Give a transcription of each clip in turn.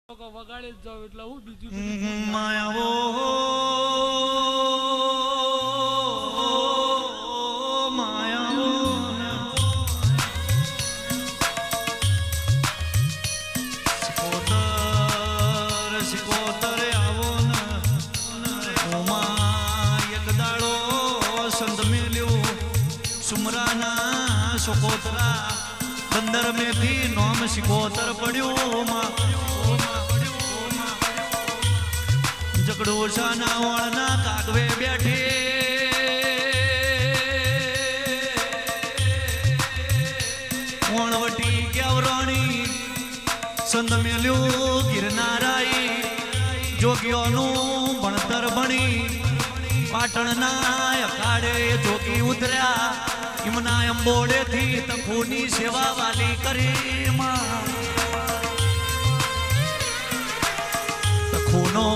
વગાડે જ જાવ એટલે હું બીજું માયાવો માયાવો સિકોતર આવો ને ઓમાં એક દાડો સંત મેલ્યો સુમરાના સોકોતરા 15 મેથી નોમ સિકોતર પડ્યો માં જગડોશાના ઓળના કાગવે બેઠે ઓણવટી કેવરાણી સંત મેલ્યું ગિરનારાઈ જોગીઓનું ભણતર ભણી પાટણના અખાડે જોગી ઉતર્યા એમના અંબોડેથી તખુની સેવા વાલી કરી તખુનો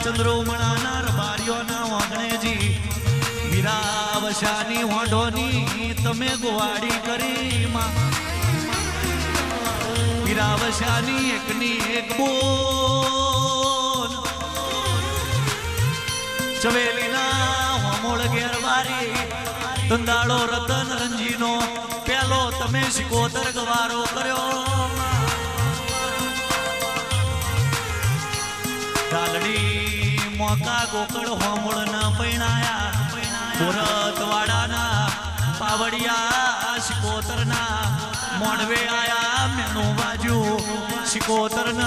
ચંદ્રોમણાના રબારીઓના વાગણેજી વીરાવશાની હોંઢોની તમે ગોવાડી કરી વીરાવશાની એકની એક બોલ ચવેલીના હોમોળ ઘેરવારી ધંધાળો રતન રંજીનો પેલો તમે સિકોતર ગવારો કર્યો ડાલડી મોકા ગોકળ હોમળ ના પૈણાયા ભરતવાડાના પાવડિયા સિકોતર ના મોડવે આયા મેનું વાજ્યું સિકોતર ન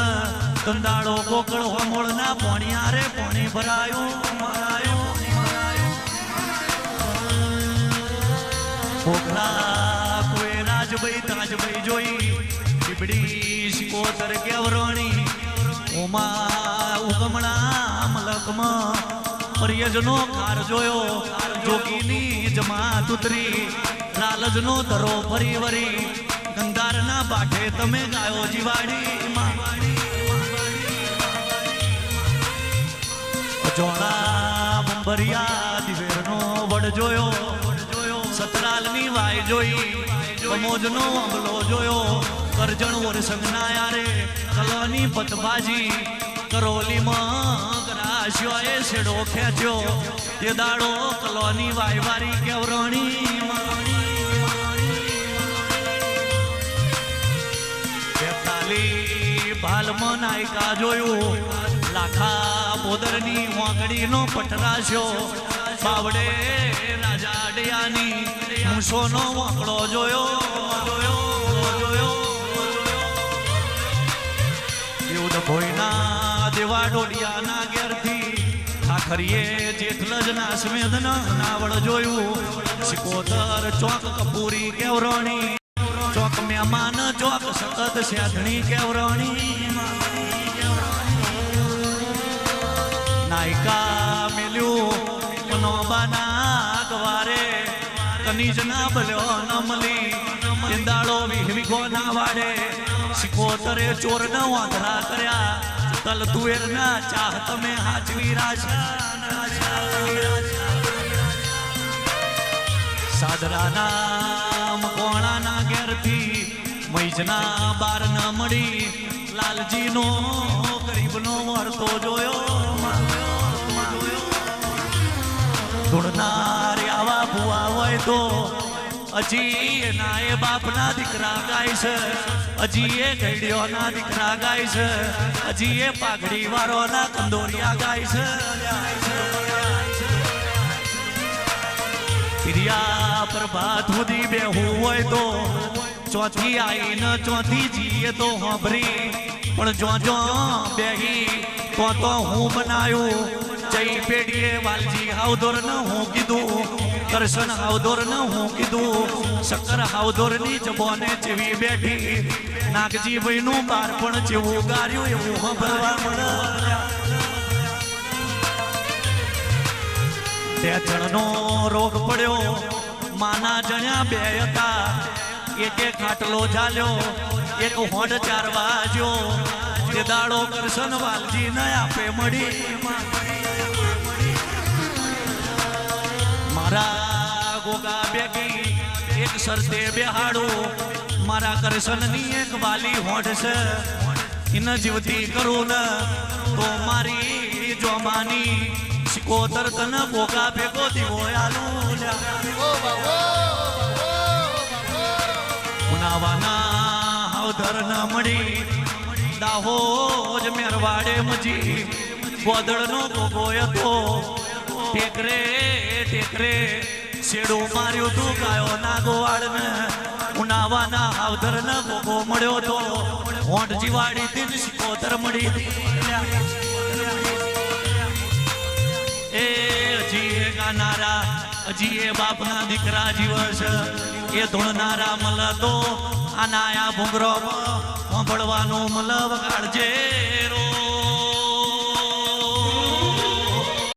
ધંધાળો ગોકળ હોમળ ના પોણિયા રે પોણી ભરાયું ભોખલા કોઈ રાજભાઈ તાજભાઈ જોઈ બીબડી સિકોતર કેવરણી ઓમાં ઉગમણા મલકમાં પરિયજનો કાર જોયો જોગીની જમાત ઉતરી લાલજનો ધરો ફરી વરી ગંધારના બાઠે તમે ગાયો જીવાડી જોડા બંબરિયા દિવેરનો વડ જોયો સતરાલની વાય જોઈ કમોજનો અમલો જોયો કરજણ વરસંગના યારે કલોની પતબાજી કરોલીમાં ગરાશ્યો એ છેડો ખેંચ્યો તે દાડો કલોની વાયવારી કેવરણી બેતાલી ભાલમાં નાયકા જોયું લાખા બોદરની વાંકડીનો પટરાશ્યો બાવડે રાજા અડયાની મૂસોનો વાંકડો જોયો ભોયના દેવા ડોડિયાના ઘેરથી ખાખરીએ જેઠલજના સ્મેદન નાવળ જોયું સિકોતર ચોક કપૂરી કેવરણી ચોક મહેમાન ચોક સતત સેધણી કેવરણી નાયકા મેલ્યું નોબાના ગવારે કનીજના બલ્યો ન મલી ચિંદાળો વિહવિગો ના વાડે સિકોતરે ચોર ન વાંધરા કર્યા તલ તુવેર ના ચાહ તમે હાચવી સાદરાના મકોણાના ઘેરથી મૈજના બાર ન મળી લાલજીનો ગરીબનો વર્તો જોયો ધૂળનાર આવા ભુવા હોય તો હજી એના એ બાપના દીકરા ગાય છે હજી એ ગઈડિયોના દીકરા ગાય છે હજી એ પાઘડી વાળોના કંદોરિયા ગાય છે પિરિયા પ્રભાત સુધી બેહું હોય તો ચોથી આઈને ચોથી જીએ તો હોભરી પણ જો બેહી તો હું બનાયું જઈ પેઢીએ વાલજી હાવદોર ન હું કીધું કરશન હાવદોર ન હું કીધું શક્કર હાવદોર ની જબોને જેવી બેઠી નાગજી ભાઈ નું બાર પણ જેવું ગાર્યું એવું સાંભળવા મળે બે જણનો રોગ પડ્યો માના જણ્યા બે હતા એક ખાટલો ઝાલ્યો એક હોડ ચારવા જો તે દાડો કરશન વાલજી ન આપે મળી મારા ગોગા બેગી એક શરતે બેહાડો મારા કરશનની એક વાલી હોઠ છે એને જીવતી કરું ને તો મારી જોમાની શિકોતર તને ભોગા ભેગો દીવો આલું ઉનાવાના હાવધર ન મળી દાહોજ મેરવાડે મજી ગોદળનો ભોગો હતો ટેકરે ટેકરે શેડું માર્યું તું ગાયો ના ગોવાળને ઉનાવાના હાવધર ન ભોગો મળ્યો તો હોંઠ જીવાડી દિન શિકોતર મળી એ હજી એ ગાનારા હજી એ બાપના દીકરા જીવસ એ ધૂળનારા મલ તો આનાયા ભૂંગરો સાંભળવાનું મલ વગાડજે